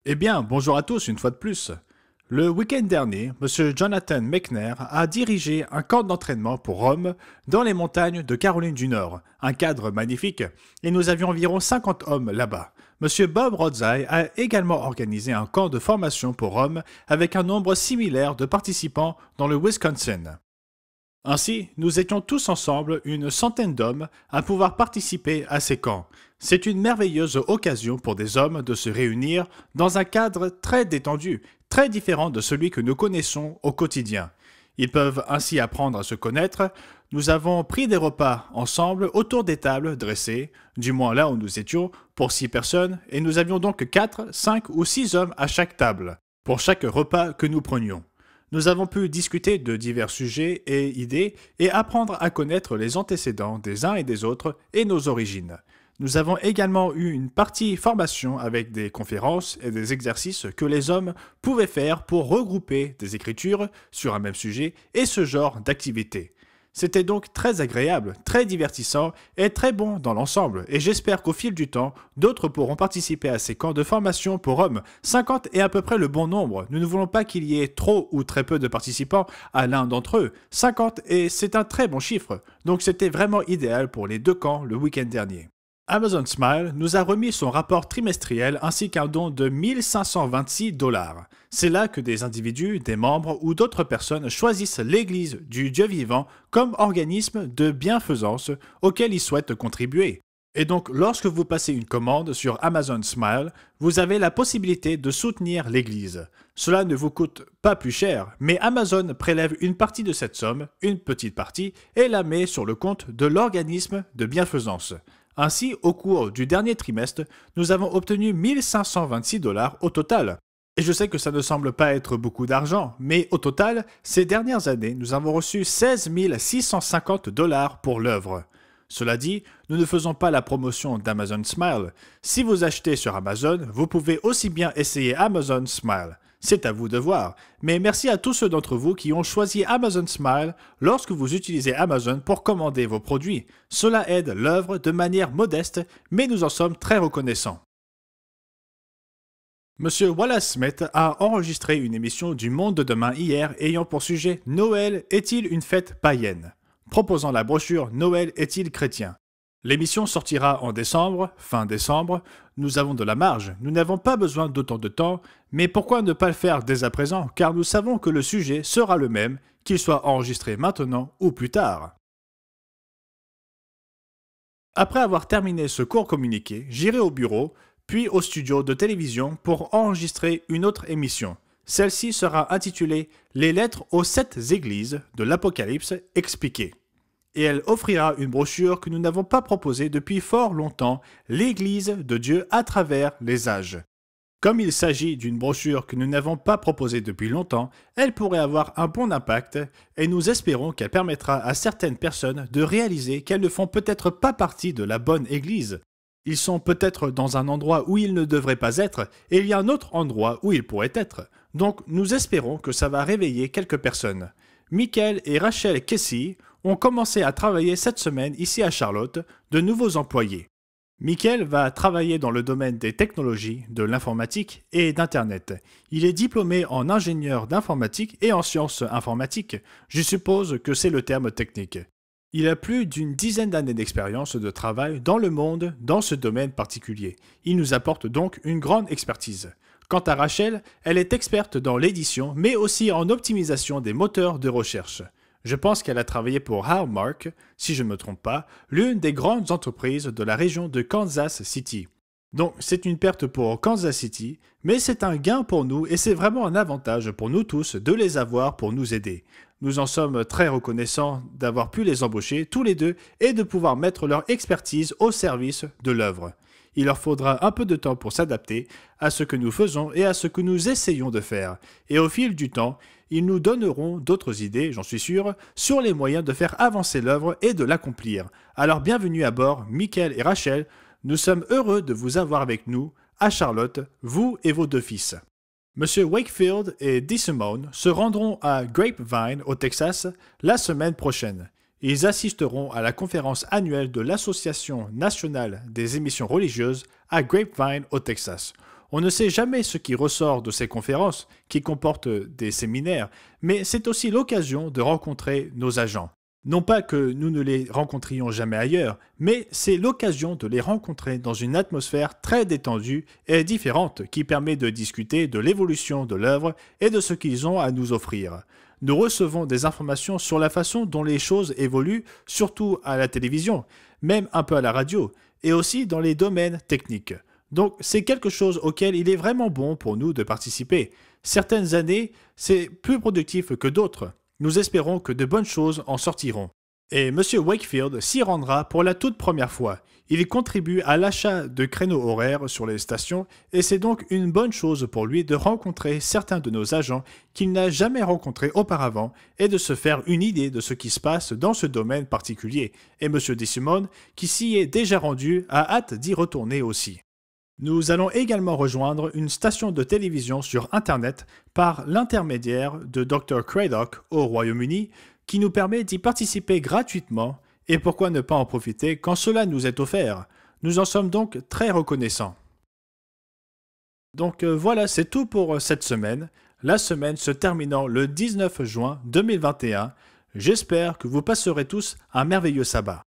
Eh bien, bonjour à tous une fois de plus. Le week-end dernier, M. Jonathan Mechner a dirigé un camp d'entraînement pour hommes dans les montagnes de Caroline du Nord, un cadre magnifique, et nous avions environ 50 hommes là-bas. M. Bob Rodzai a également organisé un camp de formation pour hommes avec un nombre similaire de participants dans le Wisconsin. Ainsi, nous étions tous ensemble, une centaine d'hommes, à pouvoir participer à ces camps. C'est une merveilleuse occasion pour des hommes de se réunir dans un cadre très détendu, très différent de celui que nous connaissons au quotidien. Ils peuvent ainsi apprendre à se connaître. Nous avons pris des repas ensemble autour des tables dressées, du moins là où nous étions, pour 6 personnes, et nous avions donc 4, 5 ou 6 hommes à chaque table, pour chaque repas que nous prenions. Nous avons pu discuter de divers sujets et idées et apprendre à connaître les antécédents des uns et des autres et nos origines. Nous avons également eu une partie formation avec des conférences et des exercices que les hommes pouvaient faire pour regrouper des écritures sur un même sujet et ce genre d'activités. C'était donc très agréable, très divertissant et très bon dans l'ensemble, et j'espère qu'au fil du temps, d'autres pourront participer à ces camps de formation pour hommes. 50 est à peu près le bon nombre. Nous ne voulons pas qu'il y ait trop ou très peu de participants à l'un d'entre eux. 50 et c'est un très bon chiffre, donc c'était vraiment idéal pour les deux camps le week-end dernier. Amazon Smile nous a remis son rapport trimestriel ainsi qu'un don de 1526 $. C'est là que des individus, des membres ou d'autres personnes choisissent l'Église du Dieu vivant comme organisme de bienfaisance auquel ils souhaitent contribuer. Et donc, lorsque vous passez une commande sur Amazon Smile, vous avez la possibilité de soutenir l'Église. Cela ne vous coûte pas plus cher, mais Amazon prélève une partie de cette somme, une petite partie, et la met sur le compte de l'organisme de bienfaisance. Ainsi, au cours du dernier trimestre, nous avons obtenu 1526 $ au total. Et je sais que ça ne semble pas être beaucoup d'argent, mais au total, ces dernières années, nous avons reçu 16 650 $ pour l'œuvre. Cela dit, nous ne faisons pas la promotion d'Amazon Smile. Si vous achetez sur Amazon, vous pouvez aussi bien essayer Amazon Smile. C'est à vous de voir. Mais merci à tous ceux d'entre vous qui ont choisi Amazon Smile lorsque vous utilisez Amazon pour commander vos produits. Cela aide l'œuvre de manière modeste, mais nous en sommes très reconnaissants. Monsieur Wallace Smith a enregistré une émission du Monde de demain hier ayant pour sujet Noël est-il une fête païenne, proposant la brochure Noël est-il chrétien. L'émission sortira en décembre, fin décembre. Nous avons de la marge, nous n'avons pas besoin d'autant de temps, mais pourquoi ne pas le faire dès à présent, car nous savons que le sujet sera le même, qu'il soit enregistré maintenant ou plus tard. Après avoir terminé ce court communiqué, j'irai au bureau, puis au studio de télévision pour enregistrer une autre émission. Celle-ci sera intitulée « Les lettres aux 7 églises de l'Apocalypse expliquées ». Et elle offrira une brochure que nous n'avons pas proposée depuis fort longtemps, l'Église de Dieu à travers les âges. Comme il s'agit d'une brochure que nous n'avons pas proposée depuis longtemps, elle pourrait avoir un bon impact et nous espérons qu'elle permettra à certaines personnes de réaliser qu'elles ne font peut-être pas partie de la bonne Église. Ils sont peut-être dans un endroit où ils ne devraient pas être et il y a un autre endroit où ils pourraient être. Donc nous espérons que ça va réveiller quelques personnes. Michael et Rachel Casey ont commencé à travailler cette semaine ici à Charlotte, de nouveaux employés. Michael va travailler dans le domaine des technologies, de l'informatique et d'Internet. Il est diplômé en ingénieur d'informatique et en sciences informatiques. Je suppose que c'est le terme technique. Il a plus d'une dizaine d'années d'expérience de travail dans le monde dans ce domaine particulier. Il nous apporte donc une grande expertise. Quant à Rachel, elle est experte dans l'édition, mais aussi en optimisation des moteurs de recherche. Je pense qu'elle a travaillé pour Hallmark, si je ne me trompe pas, l'une des grandes entreprises de la région de Kansas City. Donc c'est une perte pour Kansas City, mais c'est un gain pour nous et c'est vraiment un avantage pour nous tous de les avoir pour nous aider. Nous en sommes très reconnaissants d'avoir pu les embaucher tous les deux et de pouvoir mettre leur expertise au service de l'œuvre. Il leur faudra un peu de temps pour s'adapter à ce que nous faisons et à ce que nous essayons de faire. Et au fil du temps, ils nous donneront d'autres idées, j'en suis sûr, sur les moyens de faire avancer l'œuvre et de l'accomplir. Alors bienvenue à bord, Michael et Rachel. Nous sommes heureux de vous avoir avec nous, à Charlotte, vous et vos 2 fils. Monsieur Wakefield et DeSimone se rendront à Grapevine, au Texas, la semaine prochaine. Ils assisteront à la conférence annuelle de l'Association nationale des émissions religieuses à Grapevine, au Texas. On ne sait jamais ce qui ressort de ces conférences, qui comportent des séminaires, mais c'est aussi l'occasion de rencontrer nos agents. Non pas que nous ne les rencontrions jamais ailleurs, mais c'est l'occasion de les rencontrer dans une atmosphère très détendue et différente qui permet de discuter de l'évolution de l'œuvre et de ce qu'ils ont à nous offrir. Nous recevons des informations sur la façon dont les choses évoluent, surtout à la télévision, même un peu à la radio, et aussi dans les domaines techniques. Donc c'est quelque chose auquel il est vraiment bon pour nous de participer. Certaines années, c'est plus productif que d'autres. Nous espérons que de bonnes choses en sortiront. Et M. Wakefield s'y rendra pour la toute première fois. Il contribue à l'achat de créneaux horaires sur les stations et c'est donc une bonne chose pour lui de rencontrer certains de nos agents qu'il n'a jamais rencontrés auparavant et de se faire une idée de ce qui se passe dans ce domaine particulier. Et M. DeSimone, qui s'y est déjà rendu, a hâte d'y retourner aussi. Nous allons également rejoindre une station de télévision sur Internet par l'intermédiaire de Dr. Craddock au Royaume-Uni qui nous permet d'y participer gratuitement et pourquoi ne pas en profiter quand cela nous est offert. Nous en sommes donc très reconnaissants. Donc voilà, c'est tout pour cette semaine. La semaine se terminant le 19 juin 2021. J'espère que vous passerez tous un merveilleux sabbat.